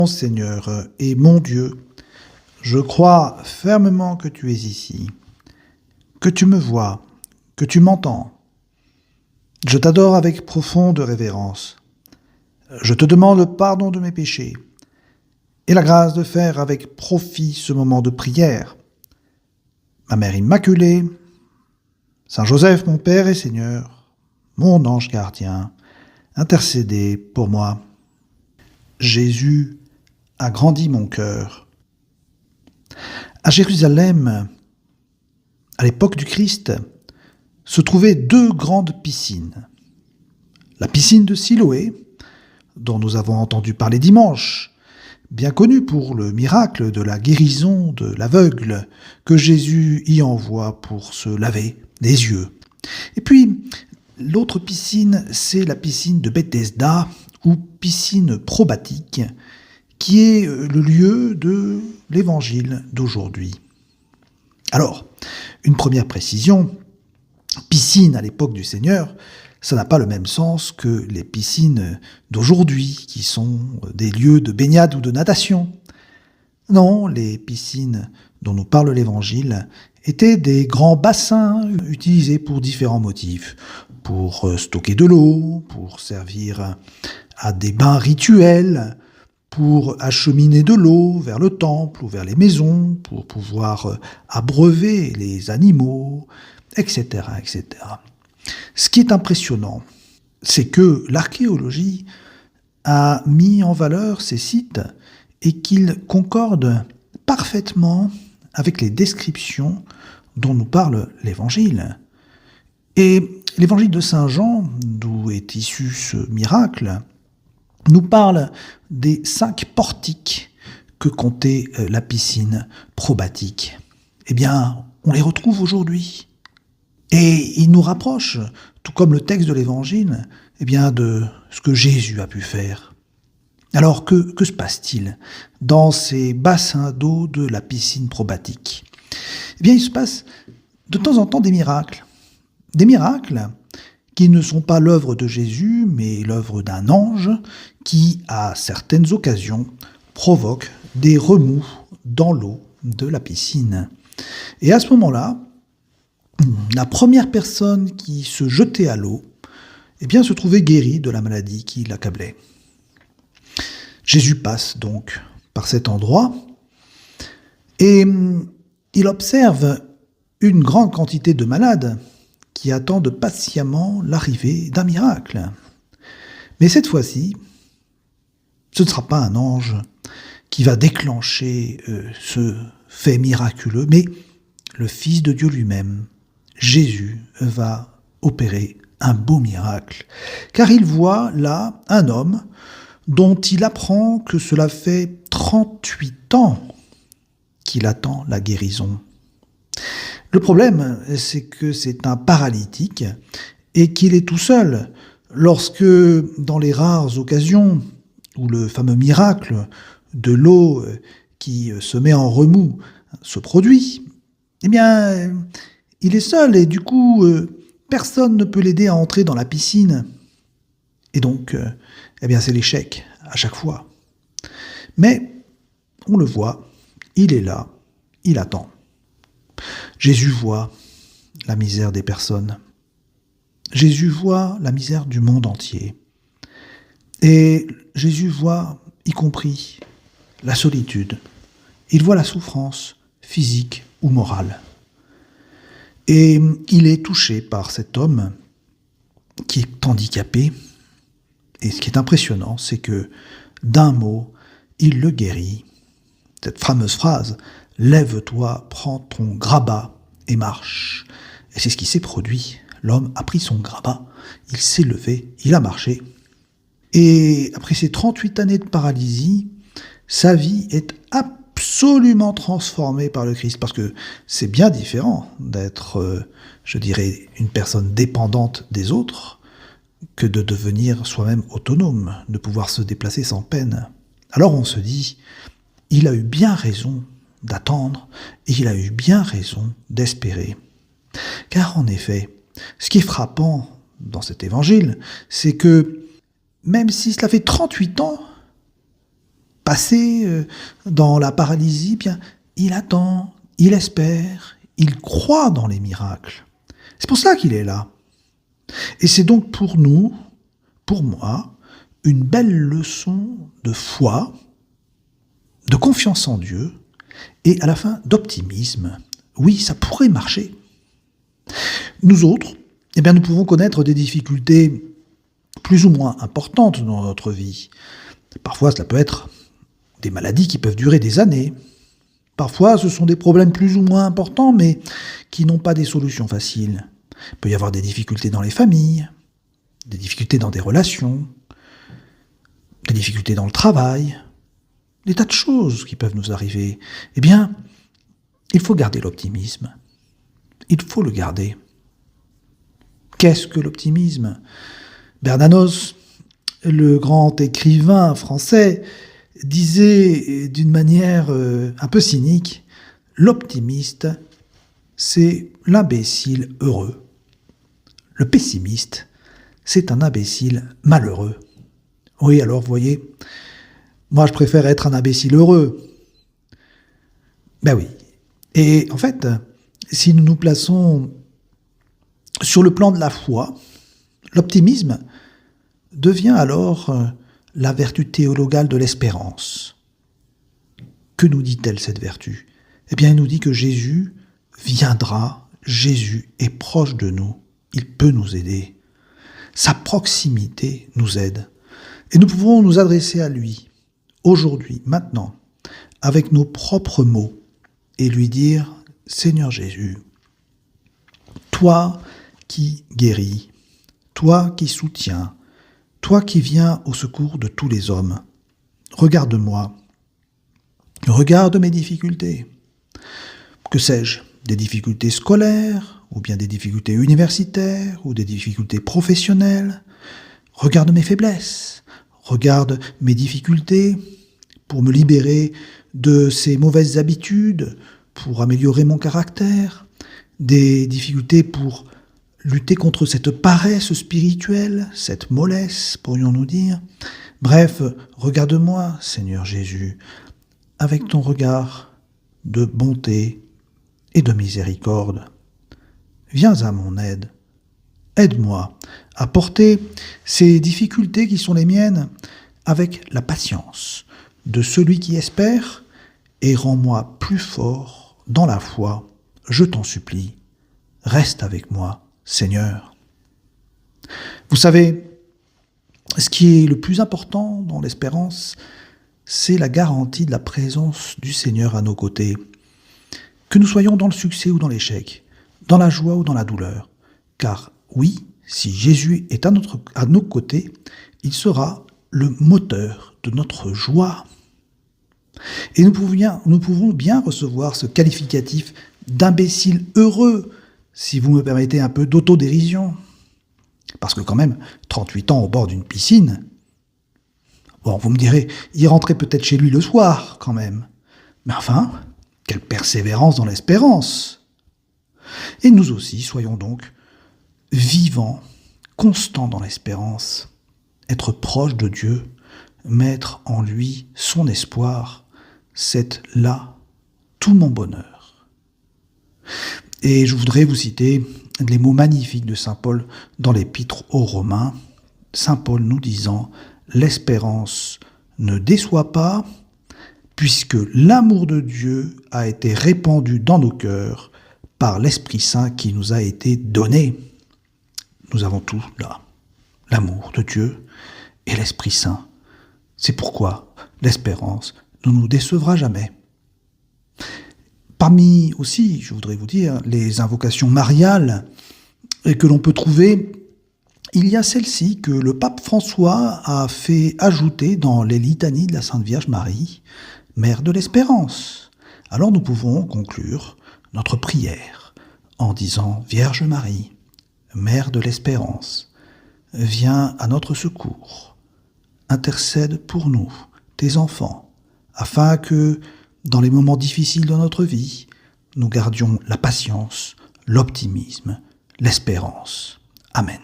Mon Seigneur et mon Dieu, je crois fermement que tu es ici, que tu me vois, que tu m'entends. Je t'adore avec profonde révérence. Je te demande le pardon de mes péchés et la grâce de faire avec profit ce moment de prière. Ma Mère Immaculée, Saint Joseph, mon Père et Seigneur, mon ange gardien, intercédez pour moi. Jésus a grandi mon cœur. À Jérusalem, à l'époque du Christ, se trouvaient deux grandes piscines. La piscine de Siloé, dont nous avons entendu parler dimanche, bien connue pour le miracle de la guérison de l'aveugle que Jésus y envoie pour se laver les yeux. Et puis, l'autre piscine, c'est la piscine de Bethesda, ou piscine probatique, qui est le lieu de l'évangile d'aujourd'hui. Alors, une première précision, piscine à l'époque du Seigneur, ça n'a pas le même sens que les piscines d'aujourd'hui, qui sont des lieux de baignade ou de natation. Non, les piscines dont nous parle l'Évangile étaient des grands bassins utilisés pour différents motifs, pour stocker de l'eau, pour servir à des bains rituels, pour acheminer de l'eau vers le temple ou vers les maisons, pour pouvoir abreuver les animaux, etc., etc. Ce qui est impressionnant, c'est que l'archéologie a mis en valeur ces sites et qu'ils concordent parfaitement avec les descriptions dont nous parle l'Évangile. Et l'Évangile de Saint Jean, d'où est issu ce miracle, nous parle des 5 portiques que comptait la piscine probatique. Eh bien, on les retrouve aujourd'hui. Et il nous rapproche, tout comme le texte de l'Évangile, eh bien, de ce que Jésus a pu faire. Alors, que se passe-t-il dans ces bassins d'eau de la piscine probatique ? Eh bien, il se passe de temps en temps des miracles. Des miracles qui ne sont pas l'œuvre de Jésus, mais l'œuvre d'un ange qui, à certaines occasions, provoque des remous dans l'eau de la piscine. Et à ce moment-là, la première personne qui se jetait à l'eau, eh bien, se trouvait guérie de la maladie qui l'accablait. Jésus passe donc par cet endroit et il observe une grande quantité de malades qui attendent patiemment l'arrivée d'un miracle. Mais cette fois-ci, ce ne sera pas un ange qui va déclencher ce fait miraculeux, mais le Fils de Dieu lui-même, Jésus, va opérer un beau miracle, car il voit là un homme dont il apprend que cela fait 38 ans qu'il attend la guérison. Le problème, c'est que c'est un paralytique et qu'il est tout seul lorsque, dans les rares occasions où le fameux miracle de l'eau qui se met en remous se produit, eh bien, il est seul et du coup, personne ne peut l'aider à entrer dans la piscine. Et donc, eh bien, c'est l'échec à chaque fois. Mais, on le voit, il est là, il attend. Jésus voit la misère des personnes. Jésus voit la misère du monde entier. Et Jésus voit, y compris, la solitude. Il voit la souffrance physique ou morale. Et il est touché par cet homme qui est handicapé. Et ce qui est impressionnant, c'est que d'un mot, il le guérit. Cette fameuse phrase, « Lève-toi, prends ton grabat et marche ». Et c'est ce qui s'est produit. L'homme a pris son grabat, il s'est levé, il a marché. Et après ces 38 années de paralysie, sa vie est absolument transformée par le Christ, parce que c'est bien différent d'être, je dirais, une personne dépendante des autres, que de devenir soi-même autonome, de pouvoir se déplacer sans peine. Alors on se dit, il a eu bien raison d'attendre, et il a eu bien raison d'espérer. Car en effet, ce qui est frappant dans cet évangile, c'est que même si cela fait 38 ans passé dans la paralysie, bien, il attend, il espère, il croit dans les miracles. C'est pour ça qu'il est là. Et c'est donc pour nous, pour moi, une belle leçon de foi, de confiance en Dieu, et à la fin d'optimisme. Oui, ça pourrait marcher. Nous autres, eh bien, nous pouvons connaître des difficultés plus ou moins importantes dans notre vie. Parfois, cela peut être des maladies qui peuvent durer des années. Parfois, ce sont des problèmes plus ou moins importants, mais qui n'ont pas des solutions faciles. Il peut y avoir des difficultés dans les familles, des difficultés dans des relations, des difficultés dans le travail, des tas de choses qui peuvent nous arriver. Eh bien, il faut garder l'optimisme. Il faut le garder. Qu'est-ce que l'optimisme ? Bernanos, le grand écrivain français, disait d'une manière un peu cynique, l'optimiste, c'est l'imbécile heureux. Le pessimiste, c'est un imbécile malheureux. Oui, alors, vous voyez, moi je préfère être un imbécile heureux. Ben oui. Et en fait, si nous nous plaçons sur le plan de la foi, l'optimisme devient alors la vertu théologale de l'espérance. Que nous dit-elle cette vertu ? Eh bien, elle nous dit que Jésus viendra, Jésus est proche de nous, il peut nous aider. Sa proximité nous aide. Et nous pouvons nous adresser à lui, aujourd'hui, maintenant, avec nos propres mots, et lui dire, Seigneur Jésus, toi qui guéris, toi qui soutiens, toi qui viens au secours de tous les hommes, regarde-moi, regarde mes difficultés. Que sais-je, des difficultés scolaires, ou bien des difficultés universitaires, ou des difficultés professionnelles. Regarde mes faiblesses, regarde mes difficultés pour me libérer de ces mauvaises habitudes, pour améliorer mon caractère, des difficultés pour lutter contre cette paresse spirituelle, cette mollesse, pourrions-nous dire. Bref, regarde-moi, Seigneur Jésus, avec ton regard de bonté et de miséricorde. Viens à mon aide. Aide-moi à porter ces difficultés qui sont les miennes avec la patience de celui qui espère et rends-moi plus fort dans la foi. Je t'en supplie, reste avec moi, Seigneur. Vous savez, ce qui est le plus important dans l'espérance, c'est la garantie de la présence du Seigneur à nos côtés. Que nous soyons dans le succès ou dans l'échec, dans la joie ou dans la douleur. Car oui, si Jésus est à nos côtés, il sera le moteur de notre joie. Et nous pouvons bien recevoir ce qualificatif d'imbécile heureux, si vous me permettez un peu d'autodérision. Parce que quand même, 38 ans au bord d'une piscine, bon, vous me direz, il rentrait peut-être chez lui le soir, quand même. Mais enfin, quelle persévérance dans l'espérance. Et nous aussi, soyons donc vivants, constants dans l'espérance, être proches de Dieu, mettre en lui son espoir, c'est là tout mon bonheur. Et je voudrais vous citer les mots magnifiques de saint Paul dans l'Épître aux Romains. Saint Paul nous disant « L'espérance ne déçoit pas, puisque l'amour de Dieu a été répandu dans nos cœurs par l'Esprit Saint qui nous a été donné. » Nous avons tout là, l'amour de Dieu et l'Esprit Saint. C'est pourquoi l'espérance ne nous décevra jamais. Parmi aussi, je voudrais vous dire, les invocations mariales que l'on peut trouver, il y a celle-ci que le pape François a fait ajouter dans les litanies de la Sainte Vierge Marie, Mère de l'Espérance. Alors nous pouvons conclure notre prière en disant « Vierge Marie, Mère de l'Espérance, viens à notre secours, intercède pour nous, tes enfants, afin que, dans les moments difficiles de notre vie, nous gardions la patience, l'optimisme, l'espérance. Amen.